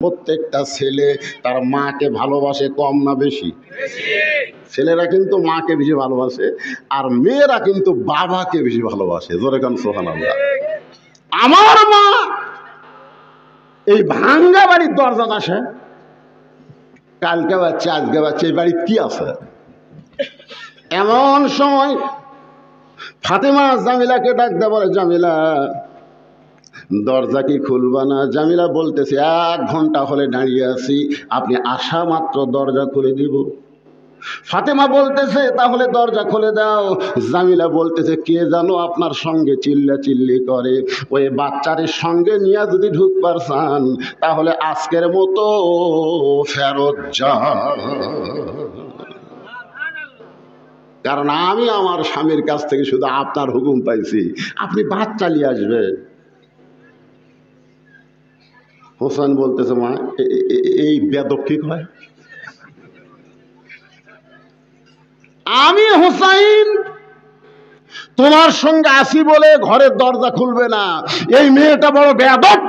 প্রত্যেকটা ছেলে তার মাকে ভালোবাসে কম না বেশি? ছেলেরা কিন্তু মাকে বেশি ভালোবাসে, আর মেয়েরা কিন্তু বাবাকে বেশি ভালোবাসে। জোরে কান সুবহানাল্লাহ। আমার মা এই ভাঙ্গা বাড়ির দরজা আসে, কালকে বাচ্চা আজকে বাচ্চা, এই বাড়ির কি আছে? এমন সময় ফাতেমা জামিলাকে ডাকতে বলে, জামিলা দরজা কি খুলবা না? জামিলা বলতেছে, 1 ঘন্টা হলে দাঁড়িয়ে আছি, আপনি আসা মাত্র দরজা খুলে দিব। ফাতেমা বলতেছে, তাহলে দরজা খুলে দাও। জামিলা বলতেছে, কে জানো আপনার সঙ্গে চিল্লা চিল্লি করে, ওই বাচ্চারের সঙ্গে নিয়ে যদি ঢুকবার চান তাহলে আজকের মতো ফেরত যান, কারণ আমি আমার স্বামীর কাছ থেকে শুধু আপনার হুকুম পাইছি, আপনি বাচ্চা নিয়ে আসবেন। হোসেন বলতেছে, মা এই বেদব কি হয়? আমি হোসাইন তোমার সঙ্গে আসি বলে ঘরের দরজা খুলবে না, এই মেয়েটা বড় বেয়াদব।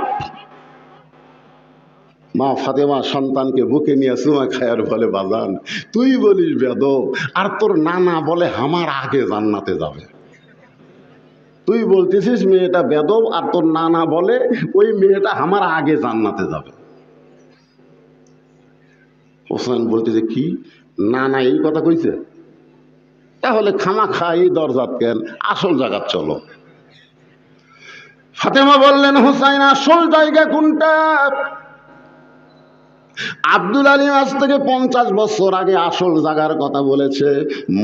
মা ফাতেমা সন্তানকে বুকে নিয়ে চুমা খায়ার বলে, বাজান তুই বলিস বেয়াদব, আর তোর নানা বলে আমার আগে জান্নাতে যাবে। তুই বলতেছিস মেয়েটা বেয়াদব, আর তোর নানা বলে ওই মেয়েটা আমার আগে জান্নাতে যাবে। হোসেন বলতেছে, কি নানা এই কথা কইছে? তাহলে খামা খাই দরজাত কেন, আসল জায়গা চলো। ফাতেমা বললেন, হুসাইন আসল জায়গা কোনটা? আব্দুল আলীম আজ থেকে 50 বছর আগে আসল জায়গার কথা বলেছে।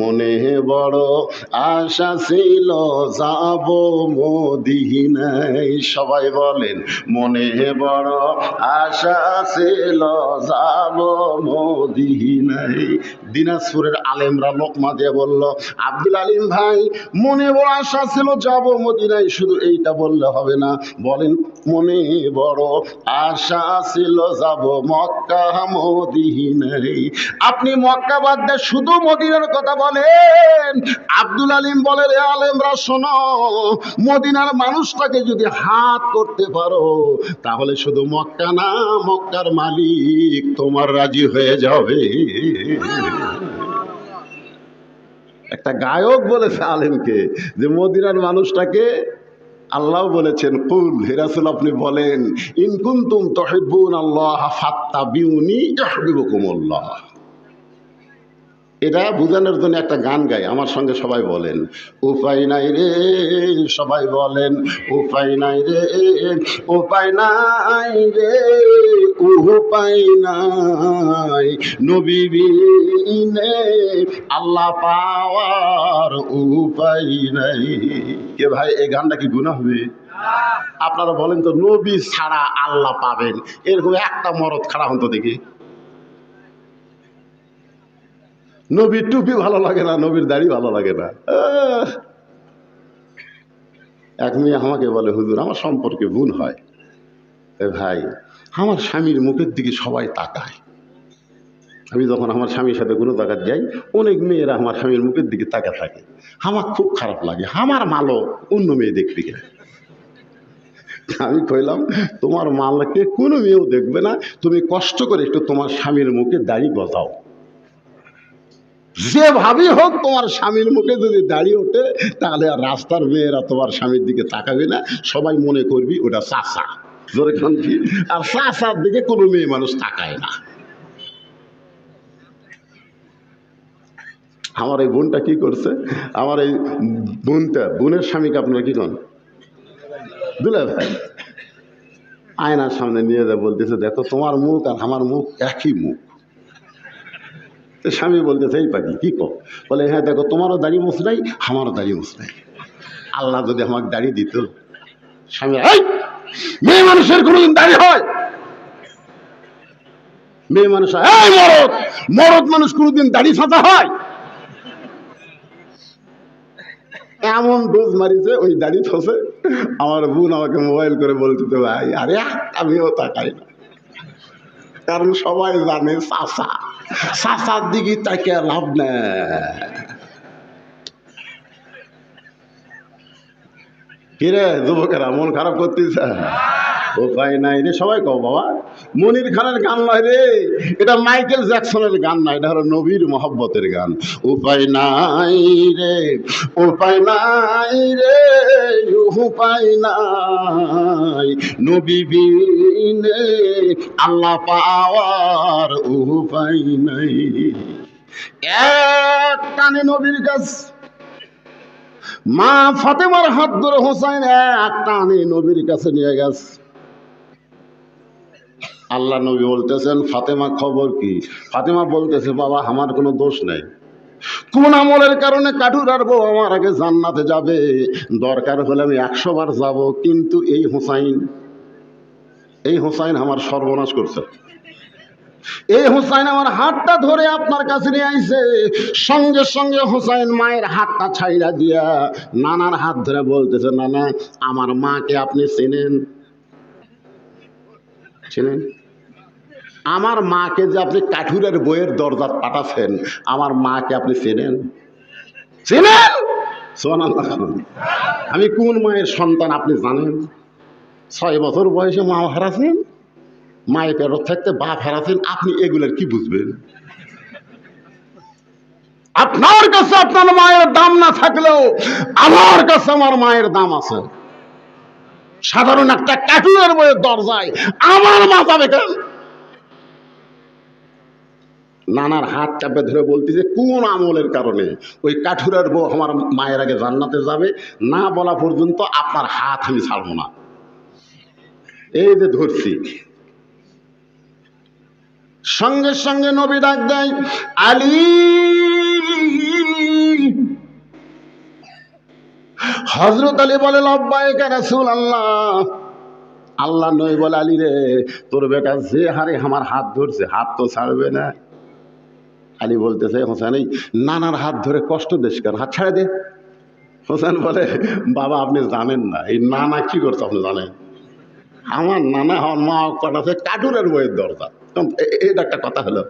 মনে বড় আশা ছিল যাব মদিনায়, সবাই বলেন মনে বড় আশা ছিল যাব মদিনায়। দিনাজপুরের আলেমরা লোকমা দিয়ে বলল, আব্দুল আলীম ভাই মনে বড় আশা ছিল যাব মদিনায়, শুধু এইটা বললে হবে না, বলেন মনে বড় আশা ছিল যাব মক্কা মদিনায়। আপনি মক্কা বাদ দিয়ে শুধু মদিনার কথা বলেন। আব্দুল আলীম বলে, রে আলেমরা শোনো, মদিনার মানুষটাকে যদি হাত করতে পারো তাহলে শুধু মক্কা না, মক্কার মালিক তোমার রাজি হয়ে যাবে। একটা গায়ক বলেছে আলেমকে যে মদিনার মানুষটাকে আল্লাহ বলেছেন, কুল হে রাসূল আপনি বলেন, ইন কুনতুম তুহিব্বুনাল্লাহ ফাত্তাবিউনি ইউহিব্বুকুমুল্লাহ। এটা বোঝানোর জন্য একটা গান গাই, আমার সঙ্গে সবাই বলেন, উপায় নাই রে, সবাই বলেন উপায় নাই রে, উপায় নাই রে, উপায় নাই, নবী বিনে আল্লাহ পাওয়ার উপায় নাই। কে ভাই এই গানটা কি গুনাহ হবে? আপনারা বলেন তো, নবী ছাড়া আল্লাহ পাবেন এরকম একটা মরদ খাড়া হন তো দেখি। নবীর টুপি ভালো লাগে না, নবীর দাড়ি ভালো লাগে না। এক মেয়ে আমাকে বলে, হুজুর আমার সম্পর্কে ভুল হয়। ভাই আমার স্বামীর মুখের দিকে সবাই তাকায়, আমি যখন আমার স্বামীর সাথে কোনো জায়গায় যাই অনেক মেয়েরা আমার স্বামীর মুখের দিকে তাকা থাকে, আমার খুব খারাপ লাগে, আমার মালও অন্য মেয়ে দেখতে গেলে। আমি কইলাম, তোমার মালকে কোনো মেয়েও দেখবে না, তুমি কষ্ট করে একটু তোমার স্বামীর মুখে দাড়ি গজাও। যেভাবেই হোক তোমার স্বামীর মুখে যদি দাঁড়িয়ে ওঠে তাহলে আর রাস্তার মেয়েরা তোমার স্বামীর দিকে তাকাবে না, সবাই মনে করবি ওটা চাচা। জোরে খানছি। আর চাচার দিকে কোনো মেয়ে মানুষ তাকায় না। আমার এই বোনটা কি করছে, আমার এই বোনের স্বামীকে আপনারা কি কন, দুলা ভাই, আয়নার সামনে নিয়ে যায়, বলতেছে দেখো তোমার মুখ আর আমার মুখ একই মুখ। স্বামী বলতেছে, এই পাখি কি কো? বলে, হ্যাঁ দেখো তোমারও দাড়ি মুছ নাই, আমারও দাড়ি মুছ নাই, আল্লাহ যদি আমাকে দাড়ি দিত। স্বামী, এই মেয়ে মানুষের কোনোদিন দাড়ি হয়? মেয়ে মানুষ হয়? এই মরদ, মরদ মানুষ কোনোদিন দাড়ি ছাঁচা হয়? এমন ডোজ মারিছে ওই দাড়ি ফসে। আমার বোন আমাকে মোবাইল করে বলতে, ভাই আরে আমিও তাকাই না, কারণ সবাই জানে চাচা, চাচার দিকে তাকে লাভ নেই। কিরে যুবকেরা মন খারাপ করতেছে? উপায় নাই রে, সবাই কও বাবা মনির খানের গান নয় রে, এটা মাইকেল জ্যাকসনের গান নয়, এটা হলো নবীর মহব্বতের গান। উপায় নাই রে, উপায় নাই রে, উপায় নাই, নবী বিনে আল্লাহ পাওয়ার উপায় নাই। এক টানে নবীর কাছ, মা ফাতেমার হাত ধরে হোসাইন এক টানে নবীর কাছে নিয়ে গেছে। আল্লাহ নবী বলতেছেন, ফাতেমা খবর কি? ফাতেমা বলতেছে, বাবা আমার কোনো দোষ নেই, কোন আমলের কারণে কাঠুরার বউ আমার আগে জান্নাতে যাবে, দরকার হলে আমি 100 বার যাব, কিন্তু এই হোসাইন আমার সর্বনাশ করছে। এই হোসাইন আমার হাতটা ধরে আপনার কাছে নিয়ে আইছে। সঙ্গে সঙ্গে হোসাইন মায়ের হাতটা ছাইড়া দিয়া নানার হাত ধরে বলতেছে, নানা আমার মাকে আপনি চেনেন? চেনেন? আমার মাকে যে আপনি কাঠুরের বইয়ের দরজা পাঠাচ্ছেন, আমার মাকে আপনি চেনেন? চেনেন? সুবহানাল্লাহ। আমি কোন মায়ের সন্তান আপনি জানেন? 6 বছর বয়সে মা হারাছেন, মায়ের পেটে থাকতে বাপ হারাছেন, আপনি এগুলোর কি বুঝবেন? আপনার কাছে আপনার মায়ের দাম না থাকলেও আমার কাছে আমার মায়ের দাম আছে। সাধারণ একটা কাঠুরের বইয়ের দরজায় আমার মা যাবে কেন? নানার হাত চাপে ধরে বলতেছে, কোন আমলের কারণে ওই কাঠুরের বউ আমার মায়ের আগে জান্নাতে যাবে, না বলা পর্যন্ত আপনার হাত আমি ছাড়বো না। এই যে ধরছি। সঙ্গে সঙ্গে নবী ডাক দেয়, আলী। হযরত আলী বলে, লাব্বাইক ইয়া রাসূলুল্লাহ। আল্লাহ নবী বলে, আলী রে, তোর বেটা যে হারে আমার হাত ধরছে, হাত তো ছাড়বে না। আলী বলতেছে, হোসেন এই নানার হাত ধরে কষ্ট দিস কেন, হাত ছাড়ে দে। হোসেন বলে, বাবা আপনি জানেন না এই নানা কি করছে, আপনি জানেন? আমার নানা আমার মা কটাছে কাঠুরের বইয়ের দরজা। এটা একটা কথা হলো,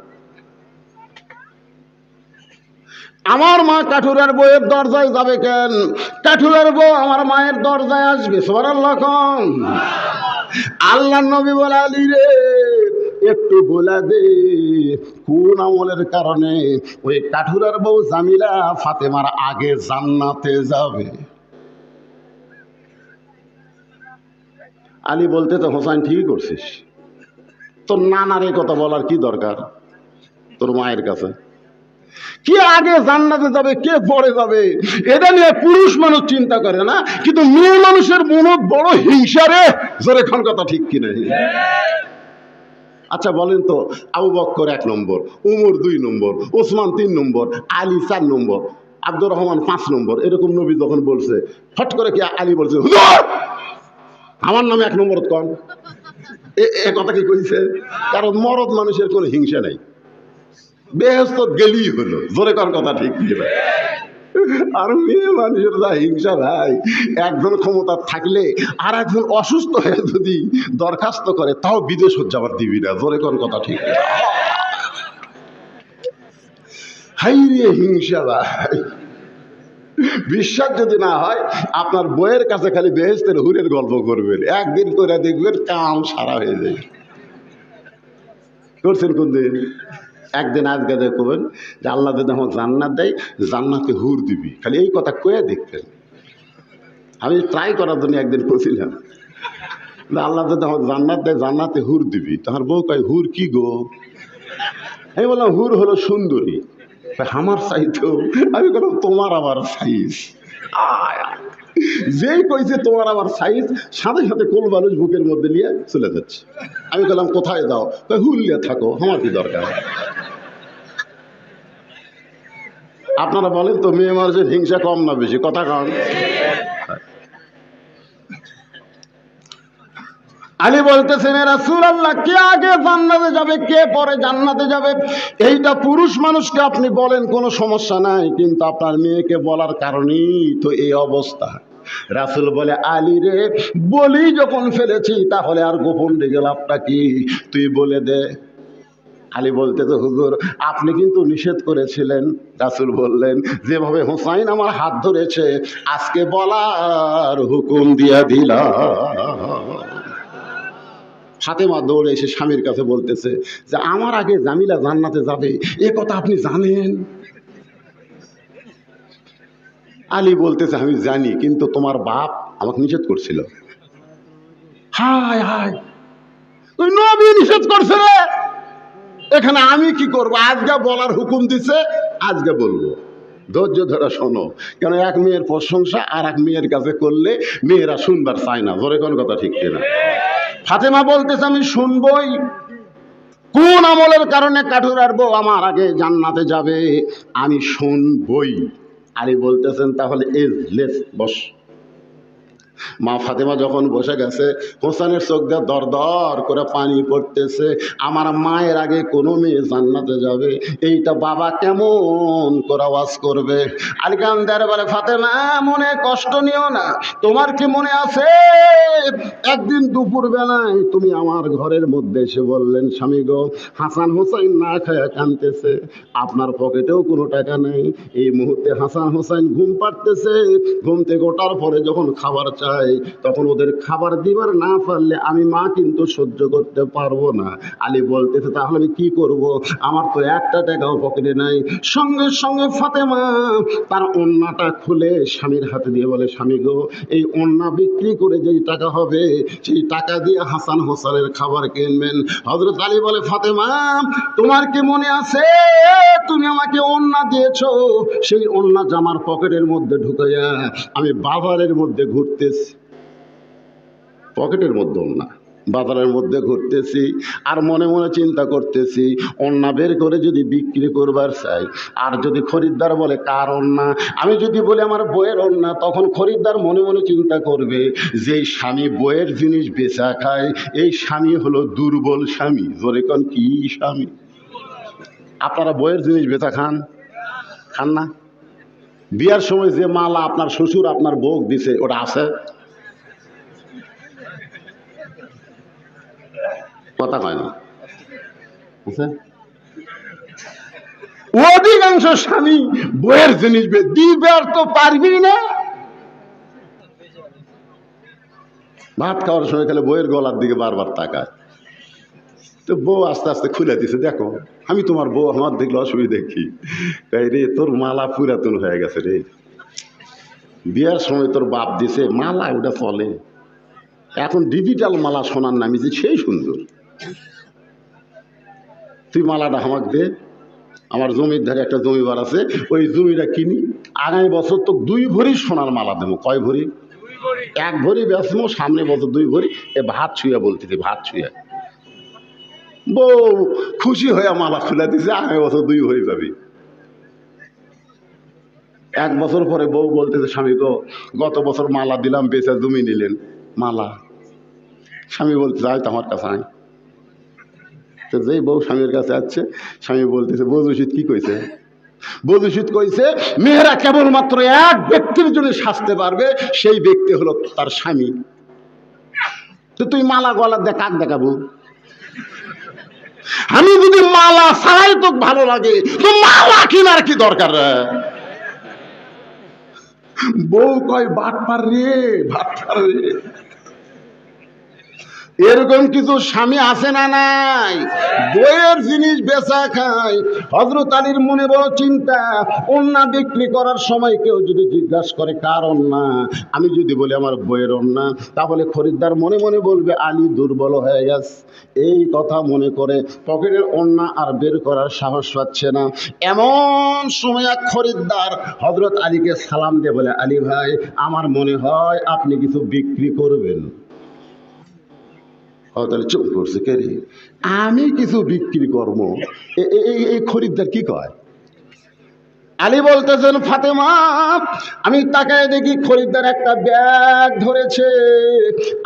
আমার মা কাঠুরের বইয়ের দরজায় যাবে কেন? কাঠুরের বউ আমার মায়ের দরজায় আসবে। সুবহানাল্লাহ। আল্লাহ নবী বলে, আলী রে একটু বলে দে কোন আমলের কারণে ওই কাঠুরের বউ জামিলা ফাতেমার আগে জান্নাতে যাবে। আলী বলতে তো, হোসাইন ঠিকই করছিস, তোর নানার এই কথা বলার কি দরকার তোর মায়ের কাছে? কে আগে জান্নাতে যাবে, কে পরে যাবে, এটা নিয়ে পুরুষ মানুষ চিন্তা করে না, কিন্তু মেয়ে মানুষের মন বড় হিংসা রে। জোরে খান কথা ঠিক কিনা? আচ্ছা বলেন তো, আবু বকর 1 নম্বর, উমর 2 নম্বর, ওসমান 3 নম্বর, আলী 4 নম্বর, আব্দুর রহমান 5 নম্বর, এরকম নবী যখন বলছে, হট করে কি আলী বলছে, হুজুর আমার নামে 1 নম্বর কন? এ কথা কি কইছে? কারণ মরদ মানুষের কোনো হিংসা নাই, বেহেশত গেলেই হলো। জোরে কর কথা ঠিক কিনা? আর মেয়ে মানুষের যা হিংসা ভাই, একজন ক্ষমতা থাকলে আর একজন অসুস্থ হয়ে যদি দরখাস্ত করে, তাও বিদেশ যাবার দিবি না। জোরে কর কথা ঠিক কিনা? হাই রে হিংসা ভাই। বিশ্বাস যদি না হয়, আপনার বইয়ের কাছে খালি বেহেশতের হুরের গল্প করবেন, একদিন করে দেখবেন কাম সারা হয়ে যায়। করছেন কোন দিন? একদিন আজকে দেখবেন যে আল্লাহ যদি আমার জান্নাত দেয়, জান্নাতে হুর দিবি, খালি এই কথা কয়ে দেখবেন। আমি ট্রাই করার জন্য একদিন বলছিলাম, আল্লাহ যদি আমার জান্নাত দেয়, জান্নাতে হুর দিবি। তোমার বউ কয়, হুর কি গো? আমি বললাম, হুর হলো সুন্দরী। আমার চাইতো, আমি বললাম তোমার আবার সাইজ। যেই কইছে তোমার আবার সাইজ, সাথে সাথে কোল বালুস বুকের মধ্যে নিয়ে চলে যাচ্ছে। আমি বললাম কোথায় যাও? হুর নিয়ে থাকো, আমার কি দরকার? আপনারা বলেন তো, মেয়ে মানুষের হিংসা কম না বেশি? কথা কম। আলী বলতেছেন, রাসূলুল্লাহ কে আগে জান্নাতে যাবে, কে পরে জান্নাতে যাবে, এইটা পুরুষ মানুষকে আপনি বলেন, কোনো সমস্যা নাই, কিন্তু আপনার মেয়েকে বলার কারণেই তো এই অবস্থা। রাসূল বলে, আলী রে বলি যখন ফেলেছি, তাহলে আর গোপন রেখে লাভটা কি, তুই বলে দে। আলী বলতেছে, হুজুর আপনি কিন্তু নিষেধ করেছিলেন। রাসূল বললেন, যেভাবে হোসাইন আমার হাত ধরেছে, আজকে বলার হুকুম দিয়া দিলাম। ফাতেমা দৌড়ে এসে স্বামীর কাছে বলতেছে যে আমার আগে জামিলা জান্নাতে যাবে, এ কথা আপনি জানেন? আলী বলতেছে আমি জানি, কিন্তু তোমার বাপ আমাকে নিষেধ করছিল। হায় হায়, ওই নবী নিষেধ করছে রে, এখানে আমি কি করব? আজকে বলার হুকুম দিছে, আজকে বলবো। ধৈর্য ধরে শোনো, কেন এক মেয়ের প্রশংসা আর এক মেয়ের কাছে করলে মেয়েরা শুনবার চায় না। জোরে কোন কথা ঠিক কিনা? ফাতেমা বলতেছে আমি শুনবই। কোন আমলের কারণে কাঠুরার বউ আমার আগে জান্নাতে যাবে আমি শুনবই। আলী বলতেছেন তাহলে লেস বস। মা ফাতেমা যখন বসে গেছে, হোসেনের চোখ দিয়ে দর দর করে পানি পড়তেছে। আমার মায়ের আগে কোনো মেয়ে জান্নাতে যাবে, এইটা বাবা কেমন করে ওয়াজ করবে? আলী কান্দার বলে ফাতেমা মনে কষ্ট নিও না, তোমার কি মনে আছে একদিন দুপুর বেলায় তুমি আমার ঘরের মধ্যে এসে বললেন স্বামী গো হাসান হোসেন না খায়া কাঁদতেছে, আপনার পকেটেও কোনো টাকা নেই। এই মুহূর্তে হাসান হোসেন ঘুম পাড়তেছে, ঘুম থেকে ওঠার পরে যখন খাবার চাই তখন ওদের খাবার দিবার না পারলে আমি মা কিন্তু সহ্য করতে পারবো না। আলী বলতেছে তাহলে আমি কি করব? আমার তো একটা টাকাও পকেটে নাই। সঙ্গে সঙ্গে ফাতেমা তার ওড়নাটা খুলে স্বামীর হাতে দিয়ে বলে স্বামী গো এই ওড়না বিক্রি করে যেই টাকা হবে সেই টাকা দিয়ে হাসান হোসেনের খাবার কিনবেন। হযরত আলী বলে ফাতেমা তোমার কি মনে আছে তুমি আমাকে ওড়না দিয়েছো, সেই ওড়না জামার পকেটের মধ্যে ঢুকাইয়া আমি বাজারের মধ্যে ঘুরতেছি, পকেটের মধ্যে ওড়না, বাজারের মধ্যে ঘুরতেছি আর মনে মনে চিন্তা করতেছি ওড়না বের করে যদি বিক্রি করবার চাই, আর যদি খরিদ্দার বলে কার ওড়না, আমি যদি বলি আমার বইয়ের ওড়না, তখন খরিদ্দার মনে মনে চিন্তা করবে যে স্বামী বইয়ের জিনিস বেচা খায়, এই স্বামী হলো দুর্বল স্বামী। জোরে কোন কি স্বামী? আপনারা বইয়ের জিনিস বেচা খান? খান না? বিয়ার সময় যে মালা আপনার শ্বশুর আপনার বউ দিছে ওটা আছে? কথা কয় না। অধিকাংশ স্বামী বইয়ের জিনিস দিবার তো পারবি না। ভাত খাওয়ার সময় খালি বইয়ের গলার দিকে বারবার তাকায়, তো বউ আস্তে আস্তে খুলে দিছে, দেখো আমি তোমার বউ, আমার দেখলে অসুবিধা কি? রে তোর মালা পুরাতন হয়ে গেছে রে, বিয়ার সময় তোর বাপ দিছে মালা, ওটা চলে, এখন ডিজিটাল মালা সোনার নামিছে সেই সুন্দর, তুই মালাটা আমাকে দে, আমার জমির ধারে একটা জমিবার আছে, ওই জমিটা কিনি, আগামী বছর তো 2 ভরি সোনার মালা দেবো। কয় ভরি? 1 ভরি বেচবো, সামনে বছর 2 ভরি। এ ভাত ছুঁয়া বলতেছি, ভাত ছুঁয়া। বউ খুশি হয়ে মালা খুলে দিছে, আগামী বছর 2 ভরি পাবি। 1 বছর পরে বউ বলতেছে স্বামী গো গত বছর মালা দিলাম, বেচা জমি নিলেন মালা। স্বামী বলতে যাই তো আমার কাছে আয়। তো যেই বউ স্বামীর কাছে আসছে, স্বামী বলতেছে বজুশিদ কি কইছে? বজুশিদ কইছে মেয়েরা কেবলমাত্র এক ব্যক্তির জন্য সাজতে পারবে, সেই ব্যক্তি হলো তার স্বামী। তো তুই মালা গলার দিয়ে কাক দেখাবো? আমি যদি মালা ছাড়াই তো ভালো লাগে, তো মালা কিনার কি দরকার? বউ কয় বাটপার রে, বাটপার রে। এরকম কিছু স্বামী আছে না নাই? বইয়ের জিনিস বেচা খায়। হযরত আলীর মনে বড় চিন্তা, ওড়না বিক্রি করার সময় কেউ যদি জিজ্ঞাসা করে কার ওড়না, আমি যদি বলি আমার বইয়ের ওড়না, তাহলে খরিদ্দার মনে মনে বলবে আলী দুর্বল হয়ে গেছে। এই কথা মনে করে পকেটের ওড়না আর বের করার সাহস পাচ্ছে না। এমন সময় এক খরিদ্দার হযরত আলীকে সালাম দিয়ে বলে আলী ভাই আমার মনে হয় আপনি কিছু বিক্রি করবেন। তাহলে চুপ করছে, কে রে? আমি কিছু বিক্রি করব, এই খরিদ্দার কি কয়? আলী বলতেছেন ফাতেমা আমি তাকায় দেখি খরিদ্দার একটা ব্যাগ ধরেছে,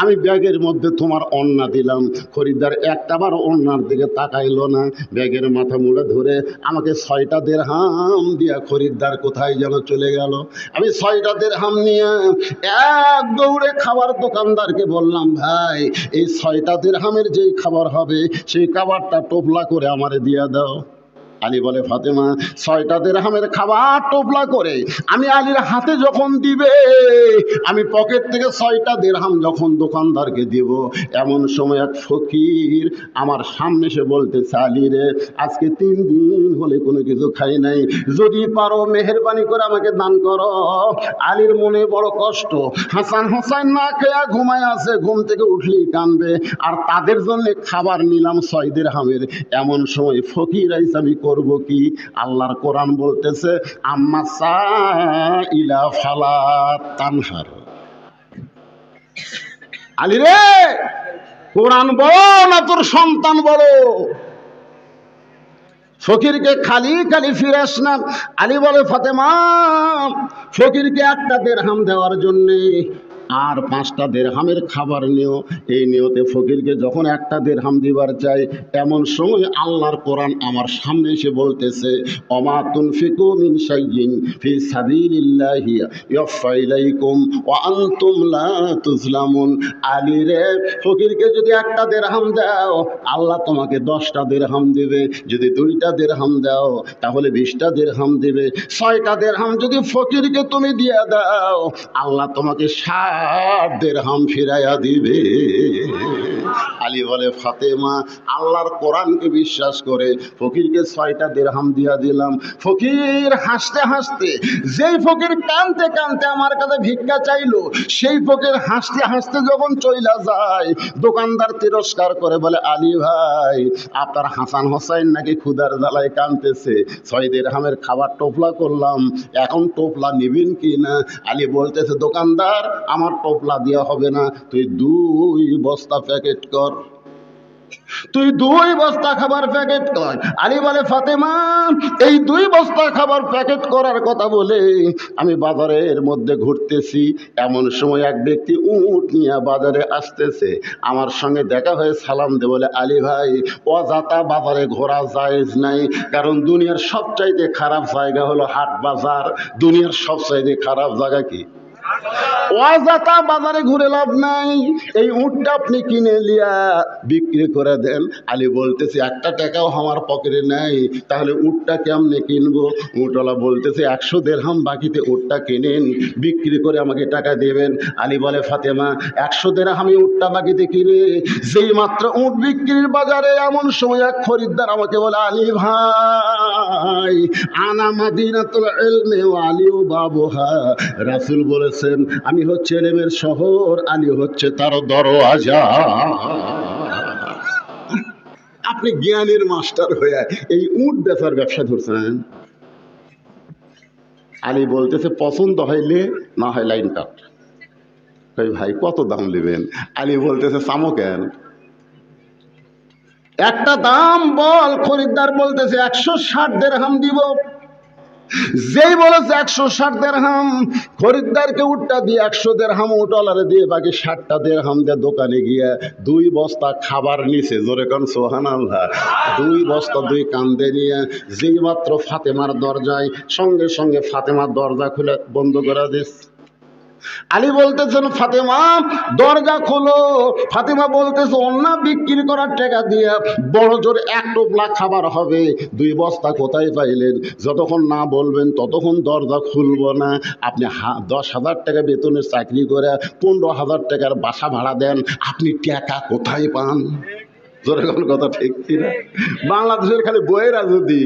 আমি ব্যাগের মধ্যে তোমার ওড়না দিলাম। খরিদ্দার একটাবার ওড়নার দিকে তাকাইলো না, ব্যাগের মাথা মুড়ে ধরে আমাকে 6টা দিরহাম দিয়া খরিদ্দার কোথায় যেন চলে গেল। আমি 6টা দিরহাম নিয়ে এক দৌড়ে খাবার দোকানদারকে বললাম ভাই এই 6টা দিরহামের যেই খাবার হবে সেই খাবারটা টোপলা করে আমারে দিয়া দাও। আলী বলে, ফাতেমা 6টা দিরহামের খাবার টোপলা করে আমি আলীর হাতে যখন দিবে, আমি পকেট থেকে 6টা দিরহাম যখন দোকানদারকে দিব, এমন সময় এক ফকির আমার সামনে এসে বলতেছে, আলী রে, আজকে 3 দিন হলে কোনো কিছু খাই নাই, যদি পারো মেহেরবানি করে আমাকে দান করো। আলীর মনে বড় কষ্ট, হাসান হোসেন না খেয়া ঘুমায় আছে, ঘুম থেকে উঠলেই কানবে, আর তাদের জন্য খাবার নিলাম 6 দিরহামের। এমন সময় ফকির আইসা, আমি করব কি? আল্লাহর কোরআন বলতেছে, আম্মা সাইলা ফালা তানহার। আলী রে, কোরআন বড় না তোর সন্তান বড়? ফকিরকে খালি খালি ফিরাস না। আলী বলে, ফাতেমা, ফকিরকে 1টা দিরহাম দেওয়ার জন্যে আর 5টা দিরহামের খাবার নিও। এই নিয়তে ফকিরকে যখন 1টা দিরহাম দিবার চাই, এমন সময় আল্লাহর কোরআন আমার সামনে এসে বলতেছে, ওমা তুনফিকু মিন শাইইন ফি সাবিলিল্লাহি ইউফা ইলাইকুম ওয়া আনতুম লা তুজলামুন। আলী রে, ফকিরকে যদি 1টা দিরহাম দাও, আল্লাহ তোমাকে 10টা দিরহাম দিবে। যদি 2টা দিরহাম দাও, তাহলে 20টা দিরহাম দিবে। 6টা দিরহাম যদি ফকিরকে তুমি দিয়ে দাও, আল্লাহ তোমাকে 60 দিরহাম ফিরাইয়া দিবে। আলী বলে, ফাতেমা, আল্লাহর কোরআনকে বিশ্বাস করে ফকিরকে 6টা দিরহাম দিয়া দিলাম। ফকির হাসতে হাসতে, যেই ফকির কানতে কানতে আমার কাছে ভিক্ষা চাইলো, সেই ফকির হাসতে হাসতে যখন চইলা যায়, দোকানদার তিরস্কার করে বলে, আলী ভাই, আপনার হাসান হোসেন নাকি ক্ষুধার জ্বালায় কানতেছে, 6 দিরহামের খাবার টোপলা করলাম, এখন টোপলা নিবেন কি না? আলী বলতেছে, দোকানদার, আমার টোপলা দেওয়া হবে না, তুই 2 বস্তা প্যাকেট কর, তুই 2 বস্তা খাবার প্যাকেট কর। আলী বলে, ফাতেমা, এই 2 বস্তা খাবার প্যাকেট করার কথা বলে আমি বাজারের মধ্যে ঘুরতেছি, এমন সময় এক ব্যক্তি উট নিয়ে বাজারে আসতেছে, আমার সঙ্গে দেখা হয়ে সালাম দে, বলে, আলী ভাই, অযথা বাজারে ঘোরা জায়েজ নাই, কারণ দুনিয়ার সবচাইতে খারাপ জায়গা হলো হাট বাজার। দুনিয়ার সবচাইতে খারাপ জায়গা কি? অযথা বাজারে ঘুরে লাভ নাই। এই উটটা আপনি কিনে লিয়া বিক্রি করে দেন। আলী বলতেছে, 1টা টাকাও আমার পকেটে নাই, তাহলে উটটা কেমনে কিনবো? উটওয়ালা বলতেছে, 100 দিরহাম বাকিতে উটটা কিনেন, বিক্রি করে আমাকে টাকা দেবেন। আলী বলে, ফাতেমা, 100 দিরহামে উটটা বাকিতে কিনে যেই মাত্র উট বিক্রির বাজারে, এমন সময় এক খরিদ্দার আমাকে বলে, আলী ভাই, আনা মাদিনাতুল ইলমি ওয়া আলিউ বাবুহা। রাসূল বলেছেন, আমি হচ্ছে ইলমের শহর, আলী হচ্ছে তার দরওয়াজা। আপনি জ্ঞানের মাস্টার হয়ে এই উট বেচার ব্যবসা ধরছেন। আলী বলতেছে, পছন্দ হইলে না হয় লাইন কাট। ভাই, কত দাম নেবেন? আলী বলতেছে, চামো কেন, একটা দাম বল। খরিদ্দার বলতেছে, 160 দিরহাম দিব। যেই বলেছে 160 দিরহাম, খরিদ্দারকে উটটা দিয়ে 100 দিরহাম উটওয়ালারে দিয়ে বাকি 60টা দিরহাম দিয়ে দোকানে গিয়ে 2 বস্তা খাবার নিছে। জোরে কোন সুবহানাল্লাহ। 2 বস্তা 2 কান্দে নিয়ে যেই মাত্র ফাতেমার দরজায়, সঙ্গে সঙ্গে ফাতেমার দরজা খুলে বন্ধ করে দিস। আলী বলতেছেন, ফাতেমা, দরজা খোলো। ফাতেমা বলতেছে, অন্য বিক্রি করার টাকা দিয়ে বড় জোর 1 টোপলা খাবার হবে, 2 বস্তা কোথায় পাইলেন? যতক্ষণ না বলবেন ততক্ষণ দরজা খুলবো না। আপনি 10,000 টাকা বেতনের চাকরি করে 15,000 টাকার বাসা ভাড়া দেন, আপনি টাকা কোথায় পান? জোরে কোন কথা ঠিক কিনা? বাংলাদেশের খালি বইয়েরা যদি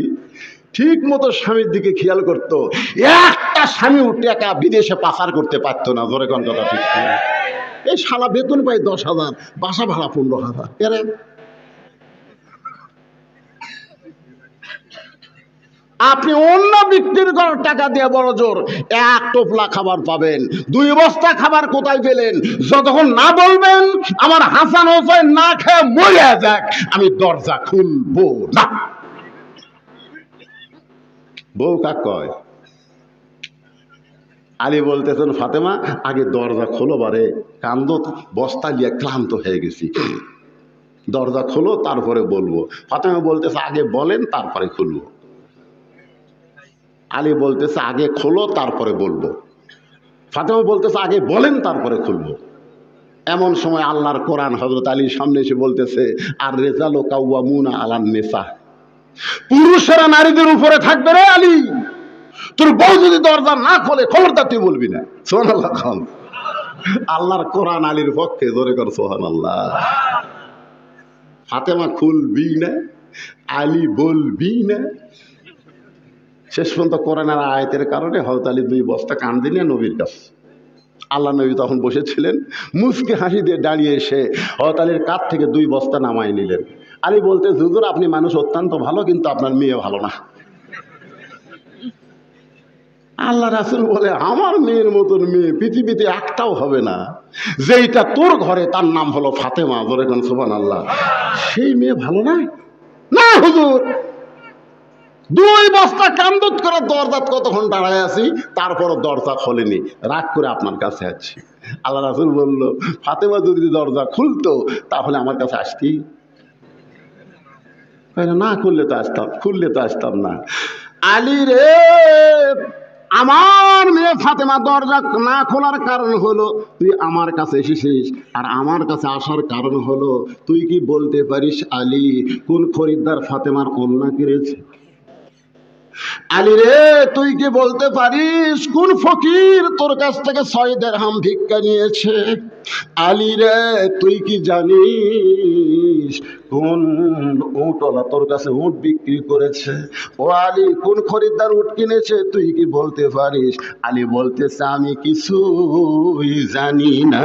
ঠিক মতো স্বামীর দিকে খেয়াল করতো, একটা স্বামী টাকা বিদেশে পাচার করতে পারতো না। জোরে কোন কথা ঠিক কিনা? এই শালা বেতন পাই 10,000, বাসা ভাড়া 15,000। এরে আপনি অন্য বিক্রির করার টাকা দিয়ে বড় জোর 1 টোপলা খাবার পাবেন, 2 বস্তা খাবার কোথায় পেলেন? যতক্ষণ না বলবেন আমার হাসান হোসেন না খেয়ে মরে যাক, আমি দরজা খুলবো না। বউ কাক কয়? আলী বলতেছেন, ফাতেমা, আগে দরজা খোলো, বারে কান্দ, বস্তা দিয়ে ক্লান্ত হয়ে গেছি, দরজা খোলো তারপরে বলবো। ফাতেমা বলতেছে, আগে বলেন তারপরে খুলবো। আলী বলতেছে, আগে খোলো তারপরে বলবো। ফাতেমা বলতেছে, আগে বলেন তারপরে খুলবো। এমন সময় আল্লাহর কোরআন হযরত আলীর সামনে এসে বলতেছে, আর রেজালু কাওয়ামুনা আলান নিসা। পুরুষেরা নারীদের উপরে থাকবে রে আলী, তোর বউ যদি দরজা না খোলে খবরদার তুই বলবি না। সুবহানাল্লাহ খান। আল্লাহর কোরআন আলীর পক্ষে, জোরে কর সুবহানাল্লাহ। ফাতেমা খুলবি না, আলী বলবি না। শেষ পর্যন্ত কোরআনের আয়াতের কারণে হযরত আলী 2 বস্তা কান্দি নিয়ে নবীর কাছে। আল্লাহ নবী তখন বসেছিলেন, মুচকি হাসি দিয়ে দাঁড়িয়ে এসে হযরত আলীর কাঁধ থেকে 2 বস্তা নামাই নিলেন। আলী বলতে, হুজুর আপনি মানুষ অত্যন্ত ভালো, কিন্তু আপনার মেয়ে ভালো না। আল্লাহ রাসূল বলে, আমার মেয়ের মতন মেয়ে পৃথিবীতে একটাও হবে না। যেইটা তোর ঘরে তার নাম হলো ফাতেমা, জোরে কোন সুবহানাল্লাহ। সেই মেয়ে ভালো না? না হুজুর। 2 বস্তা কান্দুত করে দরজাত কতক্ষণ দাঁড়ায় আছি, তারপরও দরজা খোলেনি। রাগ করে আপনার কাছে আছি। আল্লাহ রাসূল বলল, ফাতেমা যদি দরজা খুলতো তাহলে আমার কাছে আসতি না? খুললে তো আসতাম, খুললে তো আসতাম না। আলী রে, আমার মেয়ে ফাতেমা দরজা না খোলার কারণ হলো তুই আমার কাছে এসেছিস, আর আমার কাছে আসার কারণ হলো তুই কি বলতে পারিস আলী কোন খরিদ্দার ফাতেমার কন্যা কিনেছে? আলী রে, তুই কি বলতে পারিস কোন ফকির তোর কাছ থেকে 6 দিরহাম ভিক্ষা নিয়েছে? আলী রে, তুই কি জানিস কোন উটওয়ালা তোর কাছে উট বিক্রি করেছে? ও আলী, কোন খরিদ্দার উট কিনেছে তুই কি বলতে পারিস? আলী বলতেছে, আমি কিছুই জানি না।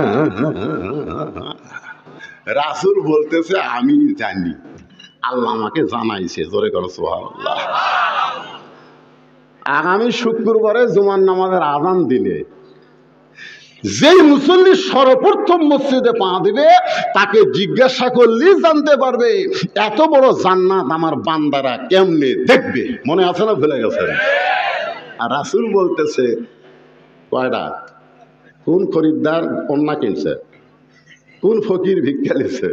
রাসূল বলতেছে, আমি জানি, আল্লাহ আমাকে জানাইছে। জোরে করো সুবহানাল্লাহ। আগামী শুক্রবারে জুমার নামাজের আযান দিলে যেই মুসল্লি সর্বপ্রথম মসজিদে পা দিবে তাকে জিজ্ঞাসা করলেই জানতে পারবে এত বড় জান্নাত আমার বান্দারা কেমনে দেখবে। মনে আছে না, ভুলে গেছেন? আর রাসূল বলতেছে, কয়টা? কোন খরিদ্দার কন্যা কিনছে, কোন ফকির ভিক্ষা লিছে,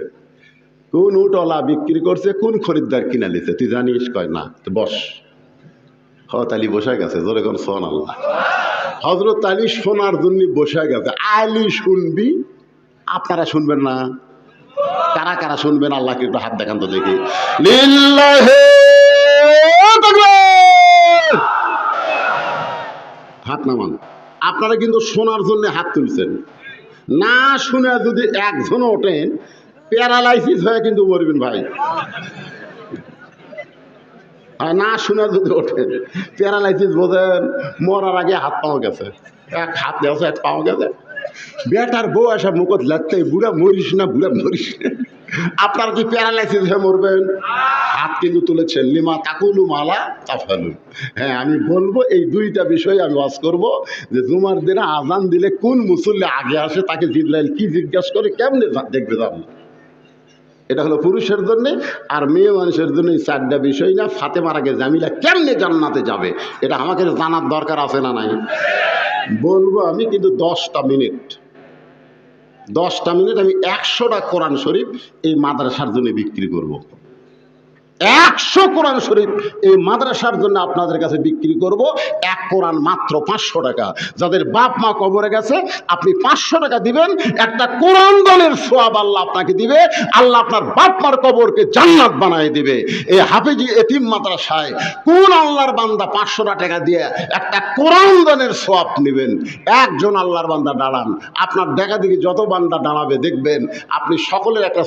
কোন উটওয়ালা বিক্রি করছে, কোন খরিদ্দার কিনা লিছে, তুই জানিস? কয় না। তো বস। হযরত আলী বসে গেছে। জোরে কোন সুবহানাল্লাহ। হযরত আলী শোনার জন্য বসে গেছে। আলী শুনবি, আপনারা শুনবেন না? কারা কারা শুনবেন আল্লাহকে একটু হাত দেখান তো দেখি। লিল্লাহি তাকবীর। হাত নামান। আপনারা কিন্তু শোনার জন্য হাত তুলছেন। না শুনে যদি একজন ওঠেন, প্যারালাইসিস হয়ে কিন্তু মরবেন ভাই। না শুনে যদি ওঠেন প্যারালাইসিস, বোঝেন? মরার আগে হাত পাওয়া গেছে, এক হাত গেছে, এক পাওয়া গেছে। বেটার বউ আসা মুখত লাগতে, বুড়া মরিস না, বুড়া মরিস না। আপনার কি প্যারালাইসিস হয়ে মরবেন? হাত কিন্তু তুলেছেন। লিমা তাকুলু মালা তাফালু। হ্যাঁ, আমি বলবো এই 2টা বিষয় আমি ওয়াজ করব, যে জুমার দিনে আযান দিলে কোন মুসল্লি আগে আসে তাকে জিবরাইল কি জিজ্ঞাসা করে, কেমনে দেখবে যান। এটা হলো পুরুষের জন্য। আর মেয়ে মানুষের জন্য এই 4টা বিষয় না। ফাতেমার আগে জামিলা কেমনে জান্নাতে যাবে এটা আমাকে জানার দরকার আছে না নাই? বলবো আমি, কিন্তু 10টা মিনিট আমি 100টা কোরআন শরীফ এই মাদ্রাসার জন্য বিক্রি করব। 100 কোরআন শরীফ এই মাদ্রাসার জন্য আপনাদের কাছে বিক্রি করব। এক কোরআন মাত্র 500 টাকা। যাদের বাপ মা কবরে গেছে আপনি 500 টাকা দিবেন, একটা কোরআন দলের সওয়াব আল্লাহ আপনাকে দিবে। আল্লাহ আপনার বাপ মার কবরকে জান্নাত বানায় দিবে। এই হাফেজি এতিম মাদ্রাসায় কোন আল্লাহর বান্দা 500 টাকা দিয়ে একটা কোরআন দলের সওয়াব নেবেন? একজন আল্লাহর বান্দা দাঁড়ান, আপনার দেখা দেখি যত বান্দা দাঁড়াবে দেখবেন আপনি সকলের একটা